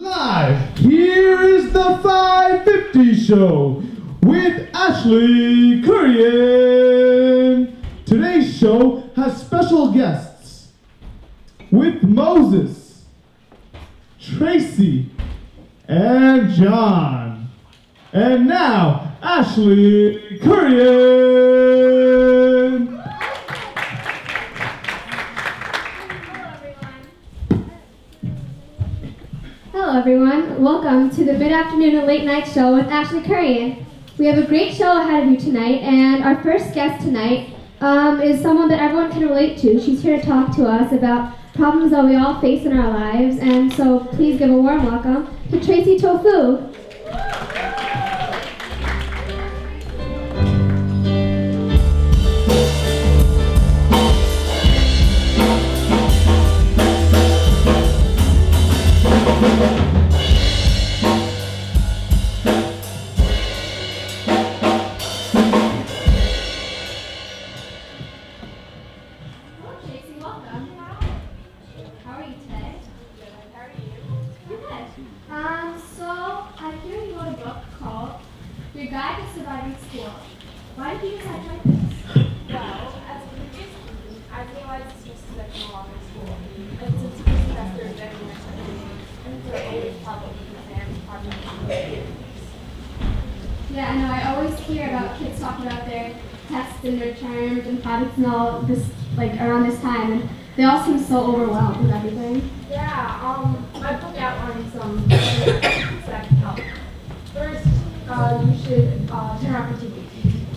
Live, here is the 550 show with Ashley Kurian. Today's show has special guests with Moses, Tracy, and John. And now, Ashley Kurian. Hello everyone, welcome to the mid-afternoon and late night show with Ashley Kurian. We have a great show ahead of you tonight, and our first guest tonight is someone that everyone can relate to. She's here to talk to us about problems that we all face in our lives, and so please give a warm welcome to Tracy Tofu. Yeah, I know. I always hear about kids talking about their tests and their terms and projects and all this, like around this time, and they all seem so overwhelmed with everything. Yeah, my book outlines some things that can help. First, you should turn off your TV.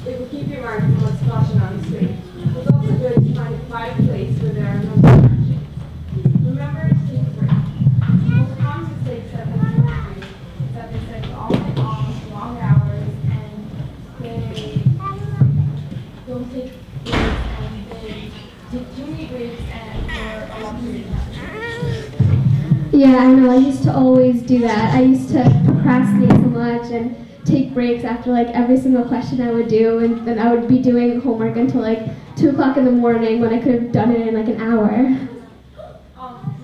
It will keep your mind from what's flashing on the screen. It's also good to find a quiet place where there are no distractions. Remember to take a break. The most common mistakes that people do is that they spend all night long, long hours, and they don't take breaks, and they take too many breaks and for a long period of time. Yeah, I know. I used to always do that. I used to procrastinate so much and take breaks after like every single question I would do, and then I would be doing homework until like 2 o'clock in the morning when I could have done it in like an hour.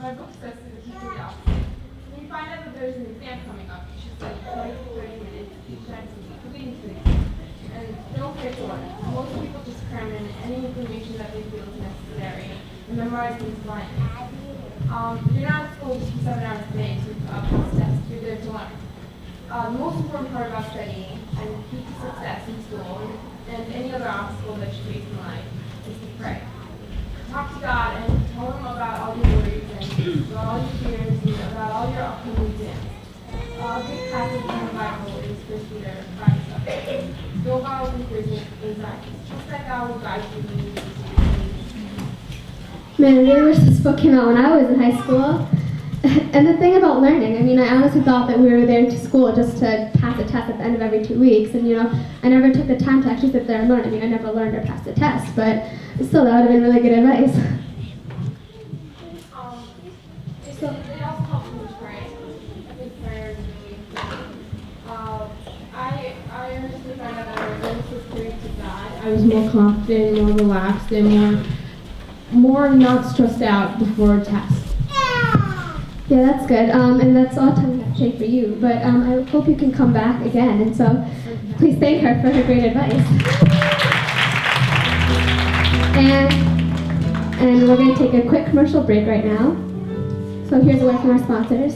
My book says to keep it up. When you find out that there's an exam coming up, you should study 20 to 30 minutes each time to complete the exam. And don't forget to learn. Most people just cram in any information that they feel is necessary and memorize things blindly. You're not at school just for 7 hours a day to pass tests. You're there to learn. The most important part about studying and key to success in school and any other obstacle that you face in life is to pray. Talk to God and tell Him about all your worries and about all your fears and about all your upcoming exams. A big passage in the Bible is 1 Peter 5:7. Don't bottle with fears and anxieties. Trust that God will guide you when you need to. Man, I really wish this book came out when I was in high school. And the thing about learning, I mean, I honestly thought that we were there to school just to pass a test at the end of every 2 weeks, and I never took the time to actually sit there and learn. I mean, I never learned or passed the test, but still, that would have been really good advice. It also helps me to pray. I think prayer is really important. I honestly found out that I was so praying to God. I was more confident, more relaxed, and more not stressed out before a test. Yeah, that's good, and that's all time we have to take for you, but I hope you can come back again, and so please thank her for her great advice. And we're going to take a quick commercial break right now, so here's a word from our sponsors.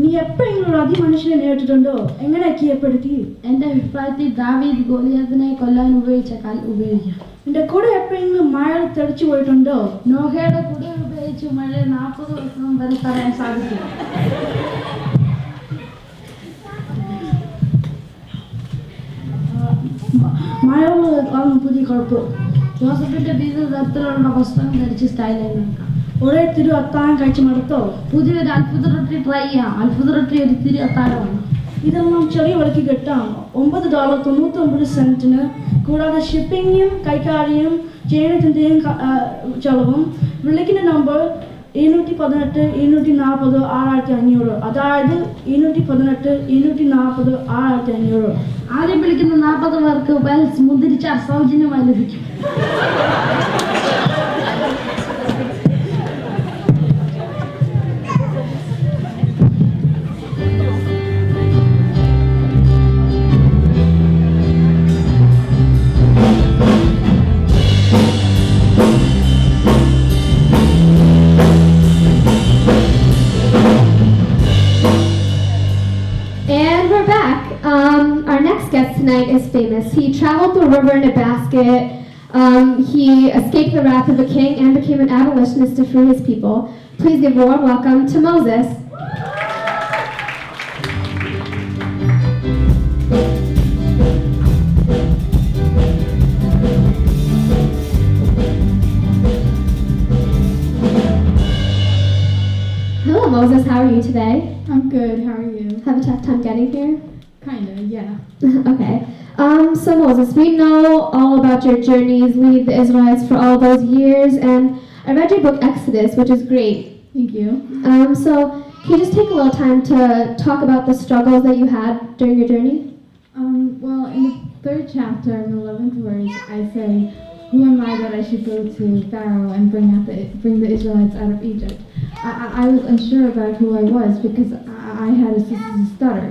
നീ എപ്പോഴെങ്കിലും ഒരു അതിമനുഷ്യനെ നേരിട്ടിട്ടുണ്ടോ? എങ്ങനെ കീഴ്പ്പെടുത്തി? എന്റെ അഭിപ്രായത്തിൽ ദാവീദ് ഗോലിയാത്തിനെ കൊല്ലാൻ ഉപയോഗിച്ച കാൽ ഉപയോഗിക്കാം. നിന്റെ കൂടെ എപ്പോഴെങ്കിലും മഴ തെറിച്ചു പോയിട്ടുണ്ടോ? നോഹയുടെ കൂടെ ഉപയോഗിച്ച് മഴ 40 ദിവസം വരെ തടയാൻ സാധിക്കും. മഴയുള്ള പുതിയ കുഴപ്പം. ജോസഫിന്റെ വിവിധതരത്തിലുള്ള വസ്ത്രം ധരിച്ച് സ്റ്റൈലായി നിൽക്കാം. ഒരേ തിരു അത്താഴം കഴിച്ച് മടുത്തോ? പുതിയൊരു അത്ഭുത റൊട്ടി ട്രൈ ചെയ്യാം. അത്ഭുത റൊട്ടി ഒരു തിരു അത്താഴമാണ്. ഇതെല്ലാം ചെറിയ വിലക്ക് കിട്ടാം. $9.99 കൂടാതെ ഷിപ്പിങ്ങും കൈകാര്യം ചെയ്യുന്നതിൻ്റെയും ചെലവും. വിളിക്കുന്ന നമ്പർ 218 240 6500. അതായത് 218 240 6500. ആദ്യം വിളിക്കുന്ന 40 പേർക്ക് വെൽസ് മുന്തിരിച്ച സൗജന്യമായി ലഭിക്കും. Our next guest tonight is famous. He traveled the river in a basket. He escaped the wrath of a king and became an abolitionist to free his people. Please give a warm welcome to Moses. Hello, Moses. How are you today? I'm good. How are you? Have a tough time getting here? Kinda, yeah. Okay. So Moses, we know all about your journeys leading the Israelites for all those years, and I read your book Exodus, which is great. Thank you. So can you just take a little time to talk about the struggles that you had during your journey? Well, in the 3rd chapter, in the 11th verse, I say, "Who am I that I should go to Pharaoh and bring the Israelites out of Egypt?" I was unsure about who I was because I had a stutter.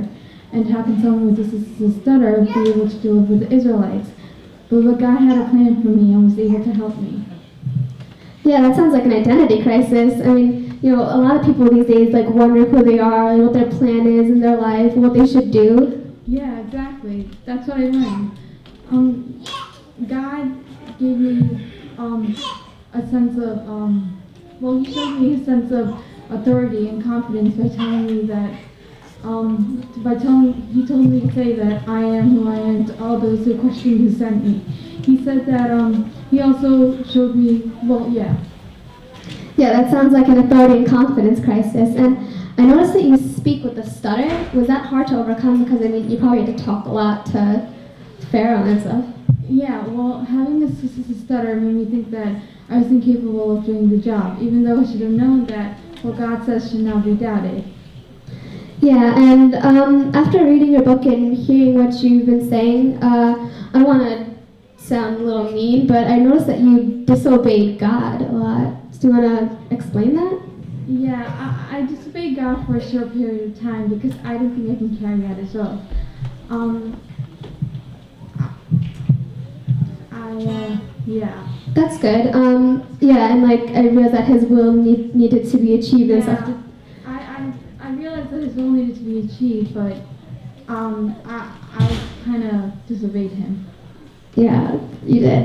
And how can someone with a stutter be able to do it with the Israelites? But God had a plan for me and was able to help me. Yeah, that sounds like an identity crisis. I mean, you know, a lot of people these days like wonder who they are, what their plan is in their life, what they should do. Yeah, exactly. That's what I learned. God gave me a sense of He showed me a sense of authority and confidence by telling me that. He told me to say that I am who I am to all those who questioned who sent me. He said that he also showed me, Yeah, that sounds like an authority and confidence crisis. And I noticed that you speak with a stutter. Was that hard to overcome? Because I mean, you probably had to talk a lot to Pharaoh and stuff. Yeah, well, having a stutter made me think that I was incapable of doing the job, even though I should have known that what God says should not be doubted. Yeah, and after reading your book and hearing what you've been saying, I want to sound a little mean, but I noticed that you disobeyed God a lot. Do you want to explain that? Yeah, I disobeyed God for a short period of time because I didn't think I can carry out His will. Yeah. That's good. Yeah, and like I realized that His will needed to be achieved and stuff. I realized that His will needed to be achieved, but I kind of disobeyed Him. Yeah, you did.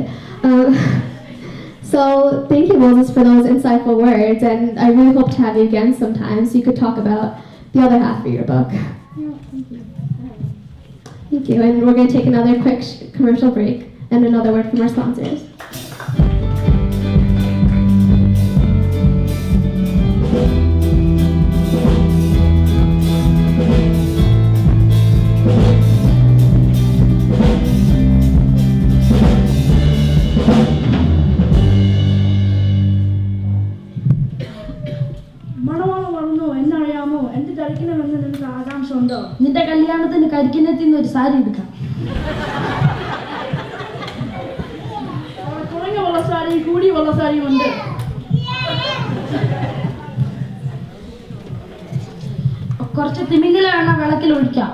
So thank you, Moses, for those insightful words, and I really hope to have you again sometime so you could talk about the other half of your book. Yeah, thank you. Thank you, and we're going to take another quick commercial break and another word from our sponsors. നിന്റെ കല്യാണത്തിന് കരിക്കിനെത്തിന്ന് ഒരു സാരി എടുക്കാം. കുറഞ്ഞ വെള്ളസാരി കൂടിയ വെള്ളസാരിയും ഉണ്ട്. കുറച്ച് തിമിംഗല വേണം വിളക്കിൽ ഒഴിക്കാം.